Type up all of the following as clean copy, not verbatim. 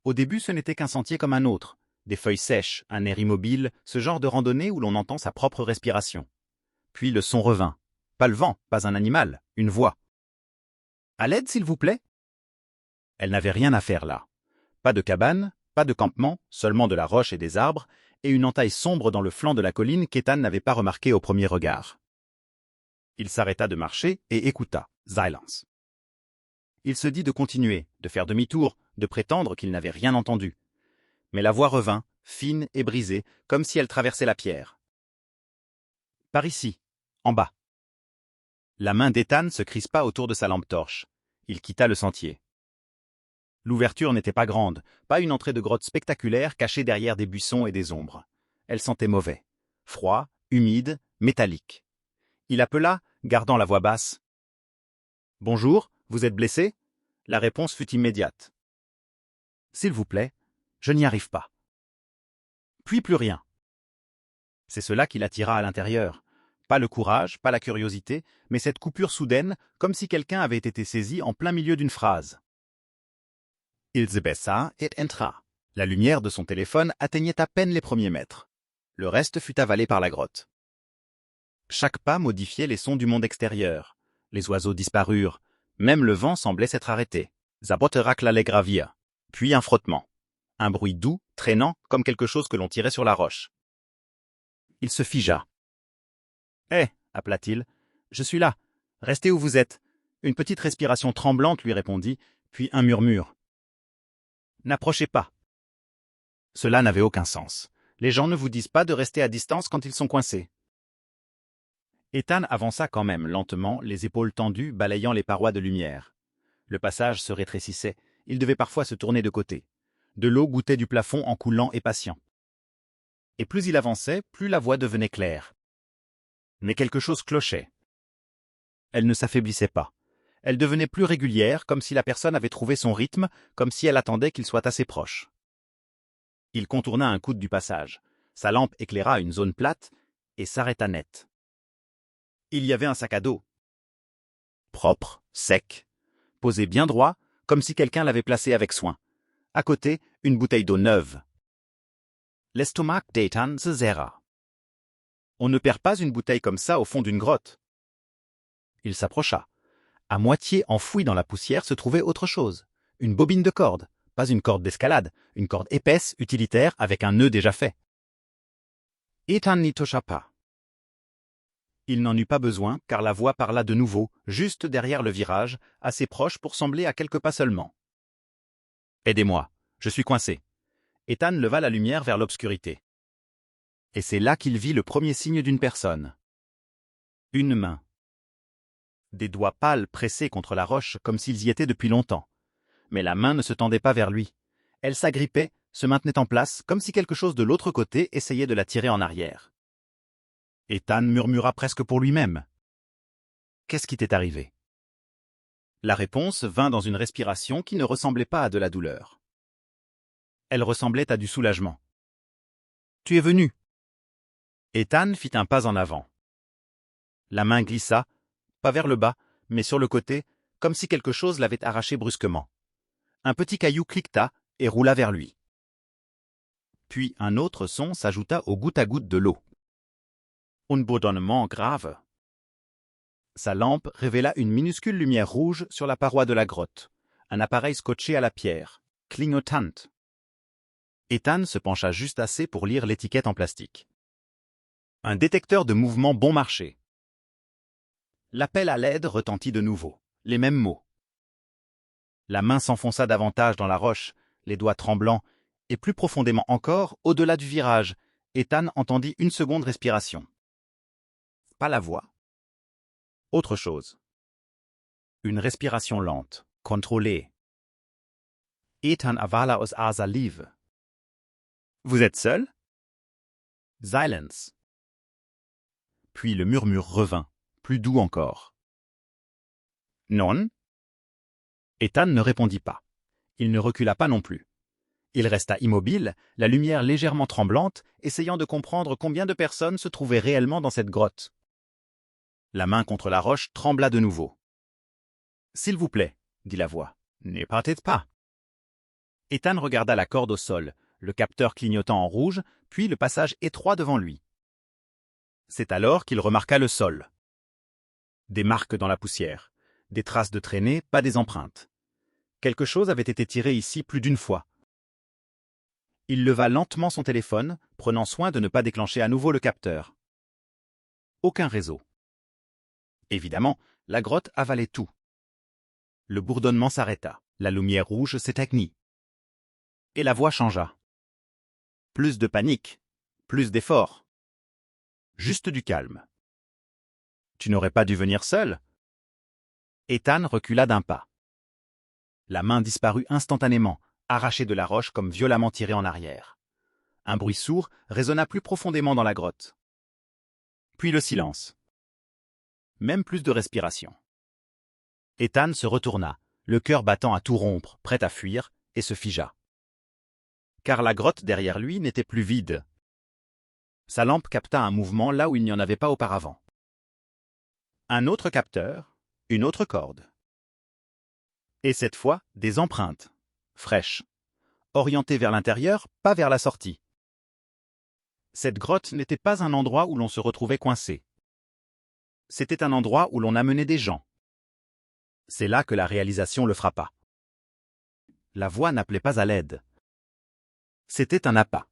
Au début, ce n'était qu'un sentier comme un autre. Des feuilles sèches, un air immobile, ce genre de randonnée où l'on entend sa propre respiration. Puis le son revint. Pas le vent, pas un animal, une voix. « À l'aide, s'il vous plaît ?» Elle n'avait rien à faire là. Pas de cabane, pas de campement, seulement de la roche et des arbres, et une entaille sombre dans le flanc de la colline qu'Ethan n'avait pas remarqué au premier regard. Il s'arrêta de marcher et écouta. Silence. Il se dit de continuer, de faire demi-tour, de prétendre qu'il n'avait rien entendu. Mais la voix revint, fine et brisée, comme si elle traversait la pierre. « Par ici, en bas. » La main d'Ethan se crispa autour de sa lampe torche. Il quitta le sentier. L'ouverture n'était pas grande, pas une entrée de grotte spectaculaire cachée derrière des buissons et des ombres. Elle sentait mauvais. Froid, humide, métallique. Il appela, gardant la voix basse. « Bonjour, vous êtes blessé ?» La réponse fut immédiate. « S'il vous plaît, je n'y arrive pas. » Puis plus rien. C'est cela qui l'attira à l'intérieur. Pas le courage, pas la curiosité, mais cette coupure soudaine, comme si quelqu'un avait été saisi en plein milieu d'une phrase. Il se baissa et entra. La lumière de son téléphone atteignait à peine les premiers mètres. Le reste fut avalé par la grotte. Chaque pas modifiait les sons du monde extérieur. Les oiseaux disparurent. Même le vent semblait s'être arrêté. Zaboterak l'allait gravir. Puis un frottement. Un bruit doux, traînant, comme quelque chose que l'on tirait sur la roche. Il se figea. « Hé !» appela-t-il. « Je suis là. Restez où vous êtes. » Une petite respiration tremblante lui répondit, puis un murmure. « N'approchez pas. » Cela n'avait aucun sens. Les gens ne vous disent pas de rester à distance quand ils sont coincés. Ethan avança quand même, lentement, les épaules tendues, balayant les parois de lumière. Le passage se rétrécissait. Il devait parfois se tourner de côté. De l'eau gouttait du plafond en coulant et patient. Et plus il avançait, plus la voix devenait claire. Mais quelque chose clochait. Elle ne s'affaiblissait pas. Elle devenait plus régulière, comme si la personne avait trouvé son rythme, comme si elle attendait qu'il soit assez proche. Il contourna un coude du passage. Sa lampe éclaira une zone plate et s'arrêta net. Il y avait un sac à dos. Propre, sec, posé bien droit, comme si quelqu'un l'avait placé avec soin. À côté, une bouteille d'eau neuve. L'estomac d'Ethan se serra. On ne perd pas une bouteille comme ça au fond d'une grotte. Il s'approcha. À moitié enfouie dans la poussière se trouvait autre chose. Une bobine de corde. Pas une corde d'escalade, une corde épaisse, utilitaire, avec un nœud déjà fait. Ethan n'y toucha pas. Il n'en eut pas besoin, car la voix parla de nouveau, juste derrière le virage, assez proche pour sembler à quelques pas seulement. « Aidez-moi, je suis coincé. » Ethan leva la lumière vers l'obscurité. Et c'est là qu'il vit le premier signe d'une personne. Une main. Des doigts pâles pressés contre la roche comme s'ils y étaient depuis longtemps. Mais la main ne se tendait pas vers lui. Elle s'agrippait, se maintenait en place, comme si quelque chose de l'autre côté essayait de la tirer en arrière. Ethan murmura presque pour lui-même. Qu'est-ce qui t'est arrivé? La réponse vint dans une respiration qui ne ressemblait pas à de la douleur. Elle ressemblait à du soulagement. Tu es venu. Ethan fit un pas en avant. La main glissa, pas vers le bas, mais sur le côté, comme si quelque chose l'avait arraché brusquement. Un petit caillou cliqueta et roula vers lui. Puis un autre son s'ajouta au goutte à goutte de l'eau. Un bourdonnement grave. Sa lampe révéla une minuscule lumière rouge sur la paroi de la grotte, un appareil scotché à la pierre, clignotante. Ethan se pencha juste assez pour lire l'étiquette en plastique. Un détecteur de mouvement bon marché. L'appel à l'aide retentit de nouveau, les mêmes mots. La main s'enfonça davantage dans la roche, les doigts tremblants, et plus profondément encore, au-delà du virage, Ethan entendit une seconde respiration. Pas la voix. Autre chose. Une respiration lente, contrôlée. Ethan avala aus salive. Vous êtes seul? Silence. Puis le murmure revint, plus doux encore. Non? Ethan ne répondit pas. Il ne recula pas non plus. Il resta immobile, la lumière légèrement tremblante, essayant de comprendre combien de personnes se trouvaient réellement dans cette grotte. La main contre la roche trembla de nouveau. « S'il vous plaît, » dit la voix, « ne partez pas. » Ethan regarda la corde au sol, le capteur clignotant en rouge, puis le passage étroit devant lui. C'est alors qu'il remarqua le sol. Des marques dans la poussière, des traces de traînée, pas des empreintes. Quelque chose avait été tiré ici plus d'une fois. Il leva lentement son téléphone, prenant soin de ne pas déclencher à nouveau le capteur. Aucun réseau. Évidemment, la grotte avalait tout. Le bourdonnement s'arrêta, la lumière rouge s'éteignit. Et la voix changea. Plus de panique, plus d'efforts. Juste du calme. Tu n'aurais pas dû venir seul? Ethan recula d'un pas. La main disparut instantanément, arrachée de la roche comme violemment tirée en arrière. Un bruit sourd résonna plus profondément dans la grotte. Puis le silence. Même plus de respiration. Ethan se retourna, le cœur battant à tout rompre, prêt à fuir, et se figea. Car la grotte derrière lui n'était plus vide. Sa lampe capta un mouvement là où il n'y en avait pas auparavant. Un autre capteur, une autre corde. Et cette fois, des empreintes, fraîches, orientées vers l'intérieur, pas vers la sortie. Cette grotte n'était pas un endroit où l'on se retrouvait coincé. C'était un endroit où l'on amenait des gens. C'est là que la réalisation le frappa. La voix n'appelait pas à l'aide. C'était un appât.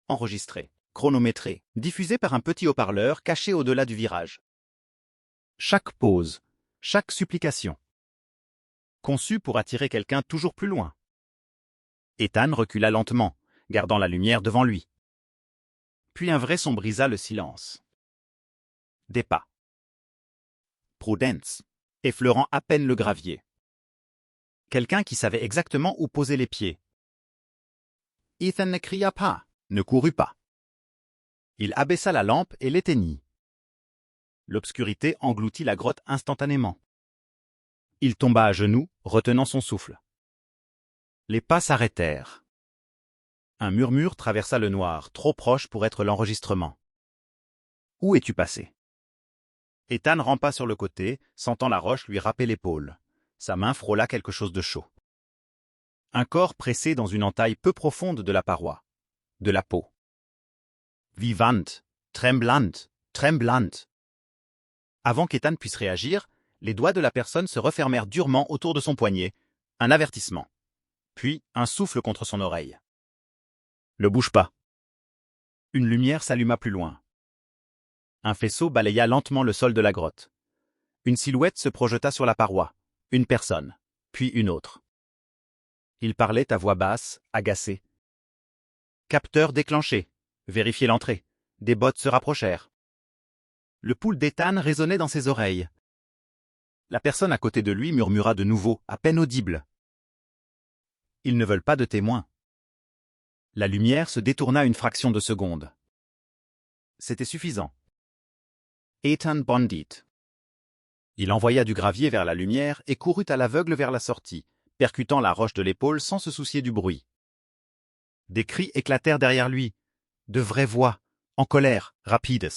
Enregistré, chronométré, diffusé par un petit haut-parleur caché au-delà du virage. Chaque pause, chaque supplication. Conçu pour attirer quelqu'un toujours plus loin. Ethan recula lentement, gardant la lumière devant lui. Puis un vrai son brisa le silence. Des pas. Prudence, effleurant à peine le gravier. Quelqu'un qui savait exactement où poser les pieds. Ethan ne cria pas, ne courut pas. Il abaissa la lampe et l'éteignit. L'obscurité engloutit la grotte instantanément. Il tomba à genoux, retenant son souffle. Les pas s'arrêtèrent. Un murmure traversa le noir, trop proche pour être l'enregistrement. « Où es-tu passé » Ethan rampa sur le côté, sentant la roche lui râper l'épaule. Sa main frôla quelque chose de chaud. Un corps pressé dans une entaille peu profonde de la paroi. De la peau. Vivante, tremblante, tremblante. Avant qu'Ethan puisse réagir, les doigts de la personne se refermèrent durement autour de son poignet. Un avertissement. Puis un souffle contre son oreille. Ne bouge pas. Une lumière s'alluma plus loin. Un faisceau balaya lentement le sol de la grotte. Une silhouette se projeta sur la paroi. Une personne, puis une autre. Il parlait à voix basse, agacé. Capteur déclenché. Vérifiez l'entrée. Des bottes se rapprochèrent. Le pouls d'Ethan résonnait dans ses oreilles. La personne à côté de lui murmura de nouveau, à peine audible. Ils ne veulent pas de témoins. La lumière se détourna une fraction de seconde. C'était suffisant. Ethan bondit. Il envoya du gravier vers la lumière et courut à l'aveugle vers la sortie, percutant la roche de l'épaule sans se soucier du bruit. Des cris éclatèrent derrière lui, de vraies voix, en colère, rapides.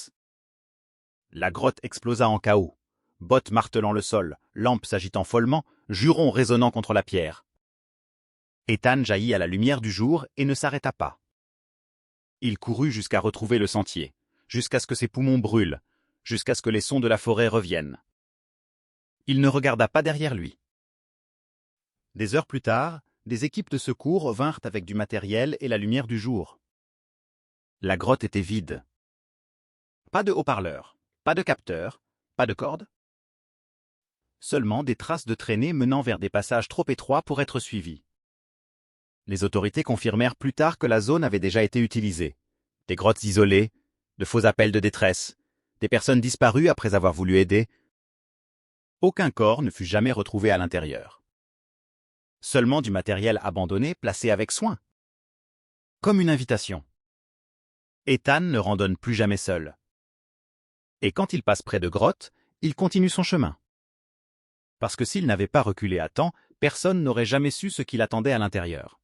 La grotte explosa en chaos, bottes martelant le sol, lampes s'agitant follement, jurons résonnant contre la pierre. Ethan jaillit à la lumière du jour et ne s'arrêta pas. Il courut jusqu'à retrouver le sentier, jusqu'à ce que ses poumons brûlent, jusqu'à ce que les sons de la forêt reviennent. Il ne regarda pas derrière lui. Des heures plus tard, des équipes de secours vinrent avec du matériel et la lumière du jour. La grotte était vide. Pas de haut-parleur, pas de capteur, pas de corde. Seulement des traces de traînées menant vers des passages trop étroits pour être suivis. Les autorités confirmèrent plus tard que la zone avait déjà été utilisée. Des grottes isolées, de faux appels de détresse, des personnes disparues après avoir voulu aider. Aucun corps ne fut jamais retrouvé à l'intérieur. Seulement du matériel abandonné placé avec soin. Comme une invitation. Ethan ne randonne plus jamais seul. Et quand il passe près de grottes, il continue son chemin. Parce que s'il n'avait pas reculé à temps, personne n'aurait jamais su ce qui l'attendait à l'intérieur.